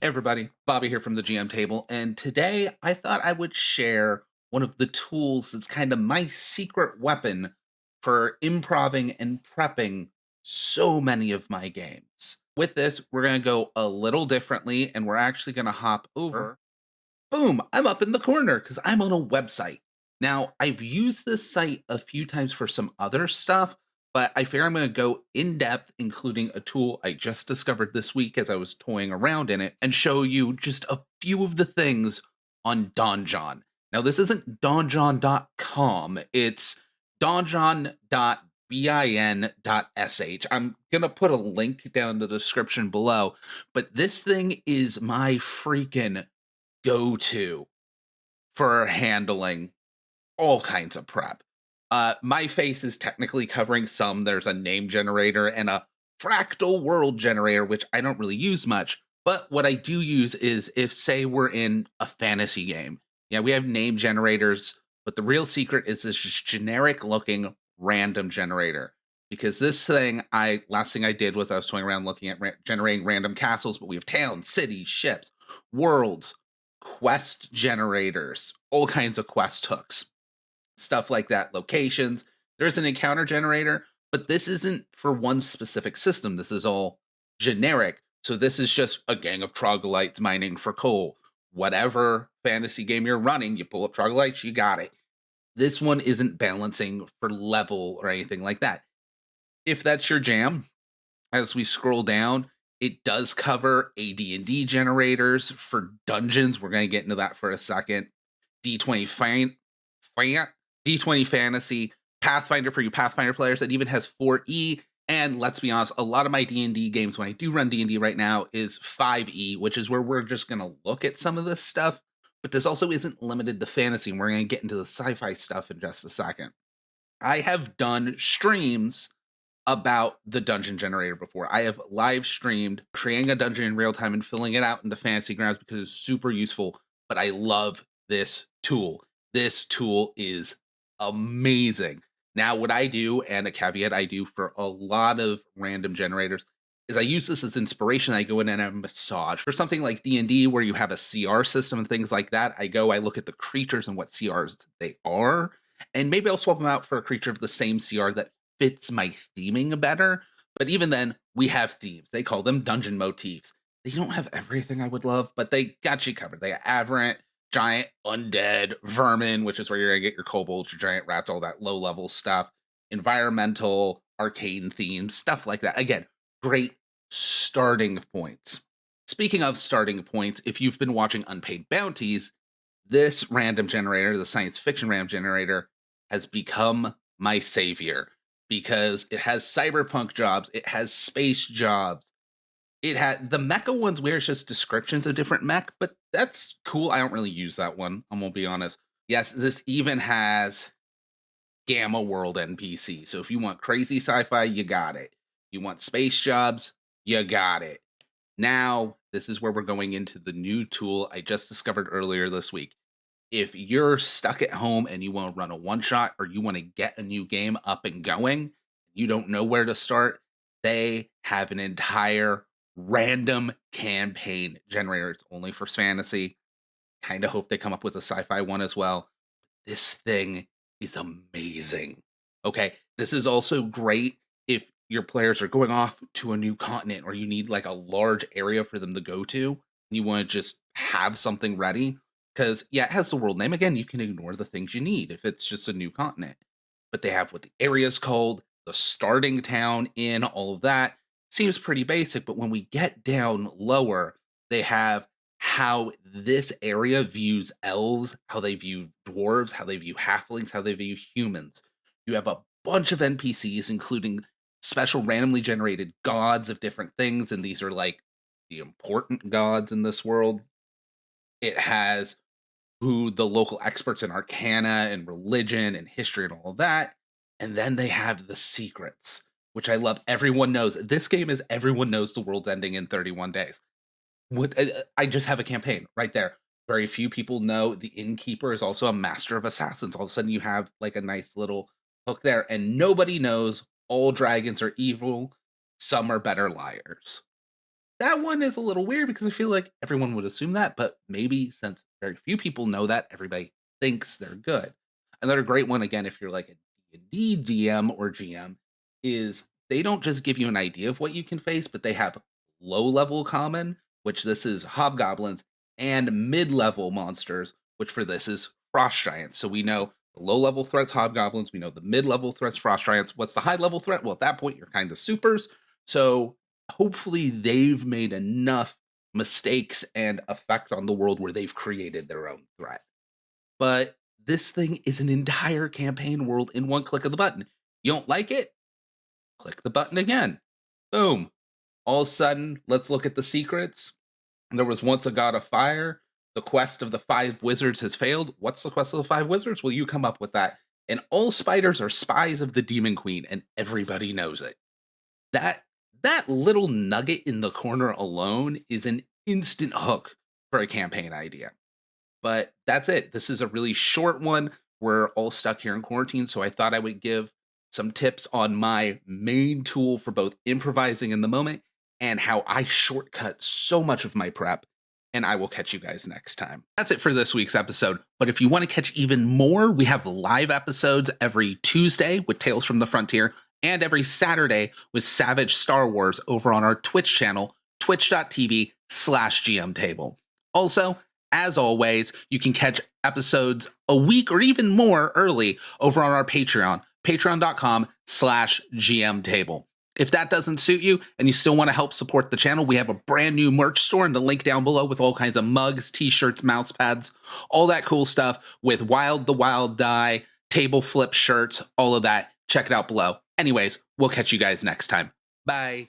Everybody, Bobby here from the GM table, and today I thought I would share one of the tools that's kind of my secret weapon for improving and prepping so many of my games. With this, we're going to go a little differently, and we're actually going to hop over. Boom, I'm up in the corner because I'm on a website. Now, I've used this site a few times for some other stuff, but I figure I'm going to go in depth, including a tool I just discovered this week as I was toying around in it, and show you just a few of the things on Donjon. Now, this isn't donjon.com, it's donjon.bin.sh. I'm going to put a link down in the description below, but this thing is my freaking go to for handling all kinds of prep. My face is technically covering some. There's a name generator and a fractal world generator, which I don't really use much. But what I do use is if, say, we're in a fantasy game. Yeah, we have name generators, but the real secret is this just generic looking random generator. Because this thing, last thing I did was I was toying around looking at generating random castles, but we have towns, cities, ships, worlds, quest generators, all kinds of quest hooks, stuff like that, locations. There's an encounter generator, but this isn't for one specific system. This is all generic. So this is just a gang of troglodytes mining for coal. Whatever fantasy game you're running, you pull up troglodytes, you got it. This one isn't balancing for level or anything like that. If that's your jam, as we scroll down, it does cover AD&D generators for dungeons. We're going to get into that for a second. D20 D20 fantasy, Pathfinder for you Pathfinder players. It even has 4E. And let's be honest, a lot of my D&D games, when I do run D&D right now, is 5E, which is where we're just going to look at some of this stuff. But this also isn't limited to fantasy, and we're going to get into the sci-fi stuff in just a second. I have done streams about the dungeon generator before. I have live streamed creating a dungeon in real time and filling it out into fantasy grounds because it's super useful. But I love this tool. This tool is amazing. Now, what I do, and a caveat I do for a lot of random generators, is I use this as inspiration. I go in and I massage for something like D&D where you have a CR system and things like that. I look at the creatures and what CRs they are, and maybe I'll swap them out for a creature of the same CR that fits my theming better. But even then, we have themes. They call them dungeon motifs. They don't have everything I would love, but they got you covered. They have aberrant, giant, undead, vermin, which is where you're going to get your kobolds, your giant rats, all that low level stuff, environmental, arcane themes, stuff like that. Again, great starting points. Speaking of starting points, if you've been watching Unpaid Bounties, this random generator, the science fiction random generator, has become my savior because it has cyberpunk jobs, it has space jobs. It had the mecha ones where it's just descriptions of different mech, but that's cool. I don't really use that one. I'm gonna be honest. Yes, this even has Gamma World NPC. So if you want crazy sci-fi, you got it. You want space jobs, you got it. Now, this is where we're going into the new tool I just discovered earlier this week. If you're stuck at home and you want to run a one shot or you want to get a new game up and going, you don't know where to start, they have an entire random campaign generator. It's only for fantasy. Kind of hope they come up with a sci fi one as well. This thing is amazing. Okay. This is also great if your players are going off to a new continent or you need like a large area for them to go to and you want to just have something ready. Because, yeah, it has the world name. Again, you can ignore the things you need if it's just a new continent. But they have what the area is called, the starting town in, all of that. Seems pretty basic, but when we get down lower, they have how this area views elves, how they view dwarves, how they view halflings, how they view humans. You have a bunch of NPCs, including special randomly generated gods of different things, and these are like the important gods in this world. It has who the local experts in arcana and religion and history and all of that. And then they have the secrets, which I love. Everyone knows this game is everyone knows the world's ending in 31 days. I just have a campaign right there. Very few people know the innkeeper is also a master of assassins. All of a sudden, you have like a nice little hook there, and nobody knows all dragons are evil. Some are better liars. That one is a little weird because I feel like everyone would assume that, but maybe since very few people know that, everybody thinks they're good. Another great one, again, if you're like a D&D DM or GM, is they don't just give you an idea of what you can face, but they have low level common, which this is hobgoblins, and mid level monsters, which for this is frost giants. So we know the low level threats, hobgoblins. We know the mid level threats, frost giants. What's the high level threat? Well, at that point, you're kind of supers. So hopefully they've made enough mistakes and effect on the world where they've created their own threat. But this thing is an entire campaign world in one click of the button. You don't like it? Click the button again. Boom. All of a sudden, let's look at the secrets. There was once a god of fire. The quest of the five wizards has failed. What's the quest of the five wizards? Well, you come up with that. And all spiders are spies of the demon queen, and everybody knows it. That that little nugget in the corner alone is an instant hook for a campaign idea. But that's it. This is a really short one. We're all stuck here in quarantine, so I thought I would give some tips on my main tool for both improvising in the moment and how I shortcut so much of my prep. And I will catch you guys next time. That's it for this week's episode. But if you want to catch even more, we have live episodes every Tuesday with Tales from the Frontier and every Saturday with Savage Star Wars over on our Twitch channel, twitch.tv/GMTable. Also, as always, you can catch episodes a week or even more early over on our Patreon, patreon.com/GMTable. If that doesn't suit you and you still want to help support the channel, we have a brand new merch store in the link down below with all kinds of mugs, t-shirts, mouse pads, all that cool stuff with Wild the Wild Die, table flip shirts, all of that. Check it out below. Anyways, we'll catch you guys next time. Bye.